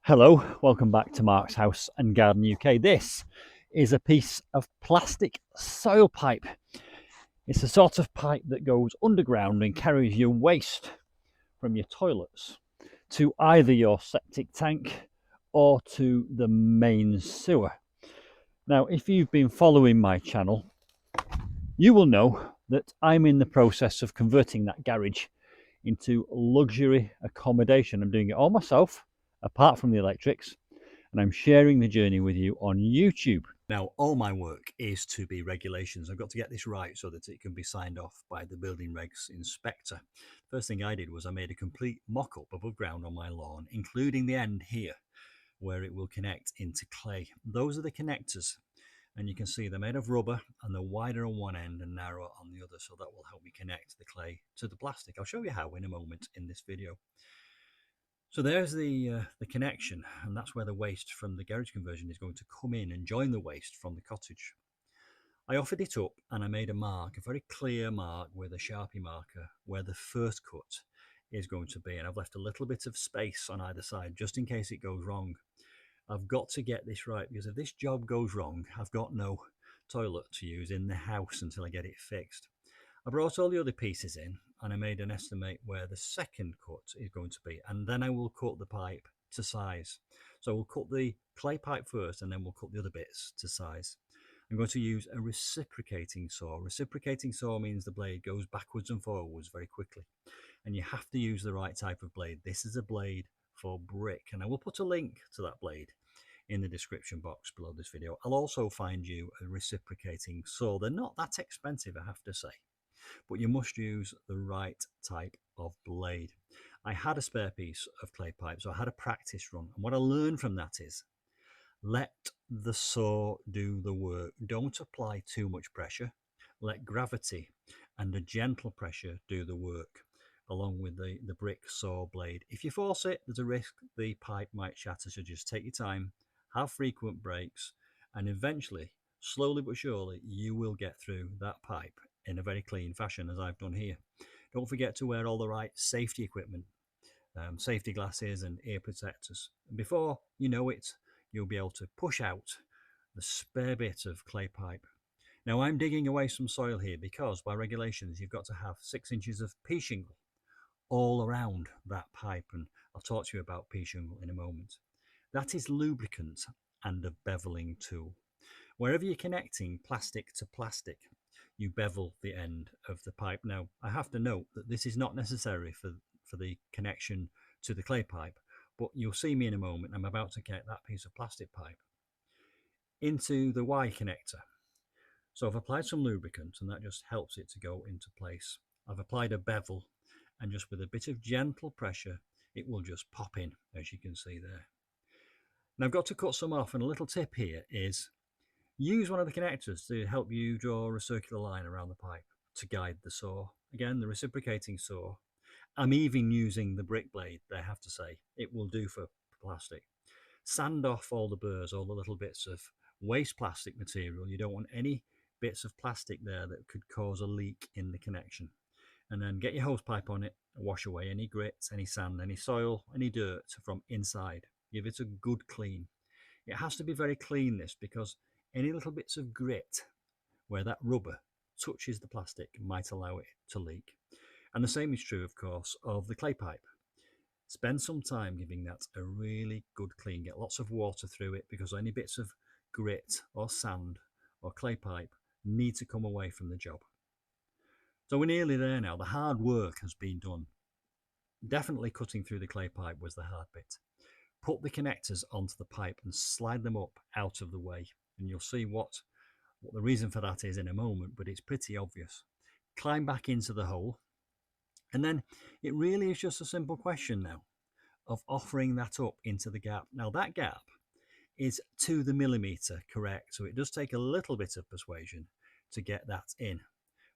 Hello, welcome back to Mark's House and Garden UK. This is a piece of plastic soil pipe. It's the sort of pipe that goes underground and carries your waste from your toilets to either your septic tank or to the main sewer. Now, if you've been following my channel, you will know that I'm in the process of converting that garage into luxury accommodation. I'm doing it all myself, apart from the electrics, and I'm sharing the journey with you on YouTube. Now, all my work is to be regulations. I've got to get this right so that it can be signed off by the building regs inspector. First thing I did was I made a complete mock-up above ground on my lawn, including the end here, where it will connect into clay. Those are the connectors, and you can see they're made of rubber and they're wider on one end and narrower on the other, so that will help me connect the clay to the plastic. I'll show you how in a moment in this video. So there's the connection, and that's where the waste from the garage conversion is going to come in and join the waste from the cottage. I offered it up and I made a mark, a very clear mark with a Sharpie marker where the first cut is going to be, and I've left a little bit of space on either side just in case it goes wrong. I've got to get this right, because if this job goes wrong, I've got no toilet to use in the house until I get it fixed. I brought all the other pieces in and I made an estimate where the second cut is going to be, and then I will cut the pipe to size. So we'll cut the clay pipe first and then we'll cut the other bits to size. I'm going to use a reciprocating saw. Reciprocating saw means the blade goes backwards and forwards very quickly, and you have to use the right type of blade. This is a blade for brick, and I will put a link to that blade in the description box below this video. I'll also find you a reciprocating saw. They're not that expensive, I have to say, but you must use the right type of blade. I had a spare piece of clay pipe, so I had a practice run, and what I learned from that is let the saw do the work. Don't apply too much pressure. Let gravity and a gentle pressure do the work, along with the brick saw blade. If you force it, there's a risk the pipe might shatter, so just take your time, have frequent breaks, and eventually, slowly but surely, you will get through that pipe in a very clean fashion, as I've done here. Don't forget to wear all the right safety equipment, safety glasses and ear protectors. And before you know it, you'll be able to push out the spare bit of clay pipe. Now, I'm digging away some soil here because by regulations you've got to have 6 inches of pea shingle all around that pipe, and I'll talk to you about pea shingle in a moment. That is lubricant and a beveling tool. Wherever you're connecting plastic to plastic, you bevel the end of the pipe. Now, I have to note that this is not necessary for the connection to the clay pipe, but you'll see me in a moment. I'm about to connect that piece of plastic pipe into the Y connector. So I've applied some lubricant, and that just helps it to go into place. I've applied a bevel, and just with a bit of gentle pressure, it will just pop in, as you can see there. Now I've got to cut some off, and a little tip here is use one of the connectors to help you draw a circular line around the pipe to guide the saw. Again, the reciprocating saw. I'm even using the brick blade, I have to say. It will do for plastic. Sand off all the burrs, all the little bits of waste plastic material. You don't want any bits of plastic there that could cause a leak in the connection. And then get your hose pipe on it, wash away any grit, any sand, any soil, any dirt from inside. Give it a good clean. It has to be very clean, this, because any little bits of grit where that rubber touches the plastic might allow it to leak. And the same is true, of course, of the clay pipe. Spend some time giving that a really good clean. Get lots of water through it, because any bits of grit or sand or clay pipe need to come away from the job. So we're nearly there now. The hard work has been done. Definitely cutting through the clay pipe was the hard bit. Put the connectors onto the pipe and slide them up out of the way, and you'll see what the reason for that is in a moment, but it's pretty obvious. Climb back into the hole, and then it really is just a simple question now of offering that up into the gap. Now that gap is to the millimetre correct, so it does take a little bit of persuasion to get that in,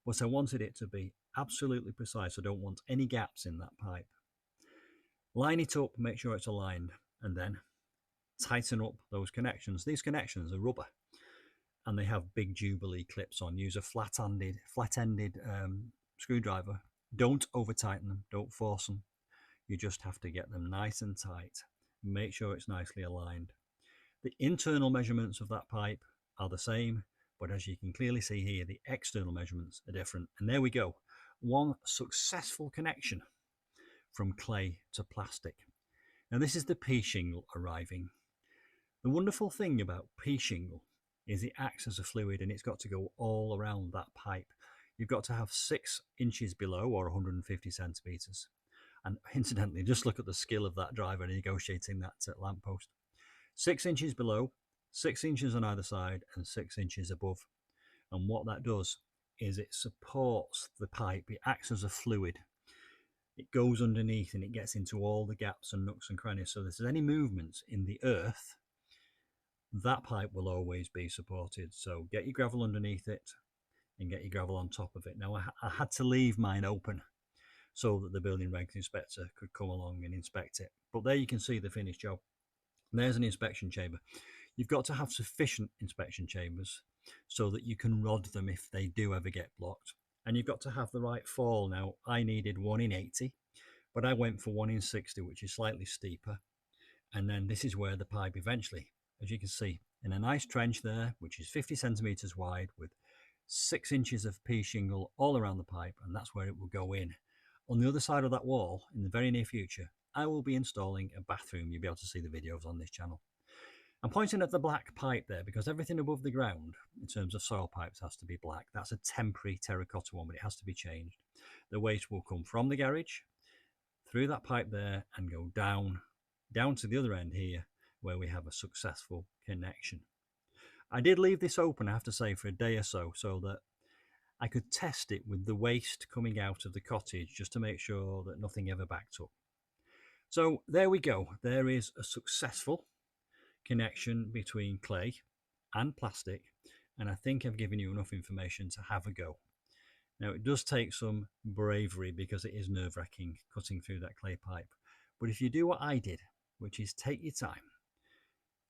but I wanted it to be absolutely precise. I don't want any gaps in that pipe. Line it up, make sure it's aligned, and then tighten up those connections. These connections are rubber, and they have big Jubilee clips on. Use a flat-ended screwdriver. Don't over tighten them, don't force them. You just have to get them nice and tight, make sure it's nicely aligned. The internal measurements of that pipe are the same, but as you can clearly see here, the external measurements are different. And there we go, one successful connection from clay to plastic. Now this is the pea shingle arriving. The wonderful thing about pea shingle is it acts as a fluid, and it's got to go all around that pipe. You've got to have 6 inches below, or 150 centimetres. And incidentally, just look at the skill of that driver negotiating that lamppost. 6 inches below, 6 inches on either side, and 6 inches above. And what that does is it supports the pipe. It acts as a fluid. It goes underneath and it gets into all the gaps and nooks and crannies. So if there's any movement in the earth, that pipe will always be supported. So get your gravel underneath it and get your gravel on top of it. Now I had to leave mine open so that the building regs inspector could come along and inspect it. But there you can see the finished job. There's an inspection chamber. You've got to have sufficient inspection chambers so that you can rod them if they do ever get blocked. And you've got to have the right fall. Now, I needed 1 in 80, but I went for 1 in 60, which is slightly steeper. And then this is where the pipe eventually, as you can see, in a nice trench there, which is 50 centimetres wide with 6 inches of pea shingle all around the pipe, and that's where it will go in. On the other side of that wall, in the very near future, I will be installing a bathroom. You'll be able to see the videos on this channel. I'm pointing at the black pipe there because everything above the ground in terms of soil pipes has to be black. That's a temporary terracotta one, but it has to be changed. The waste will come from the garage, through that pipe there, and go down to the other end here where we have a successful connection. I did leave this open, I have to say, for a day or so that I could test it with the waste coming out of the cottage just to make sure that nothing ever backed up. So there we go. There is a successful connection between clay and plastic, and I think I've given you enough information to have a go. Now it does take some bravery because it is nerve-wracking cutting through that clay pipe, but if you do what I did, which is take your time,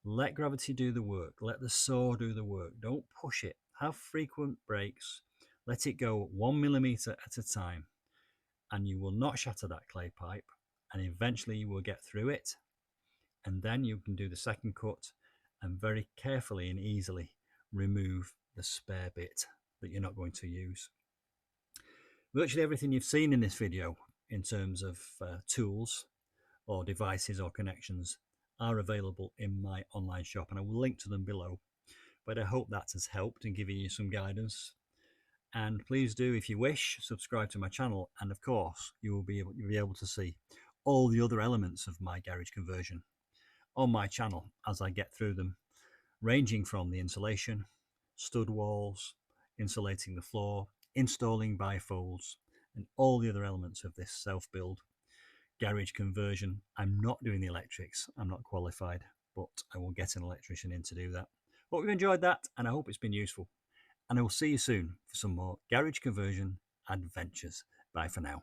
let gravity do the work, let the saw do the work, don't push it, have frequent breaks, let it go 1 millimeter at a time, and you will not shatter that clay pipe, and eventually you will get through it, and then you can do the second cut and very carefully and easily remove the spare bit that you're not going to use. Virtually everything you've seen in this video in terms of tools or devices or connections are available in my online shop, and I will link to them below. But I hope that has helped in giving you some guidance. And please do, if you wish, subscribe to my channel, and of course you'll be able to see all the other elements of my garage conversion on my channel as I get through them, ranging from the insulation, stud walls, insulating the floor, installing bifolds, and all the other elements of this self-build garage conversion. I'm not doing the electrics, I'm not qualified, but I will get an electrician in to do that. Hope you've enjoyed that, and I hope it's been useful. And I will see you soon for some more garage conversion adventures. Bye for now.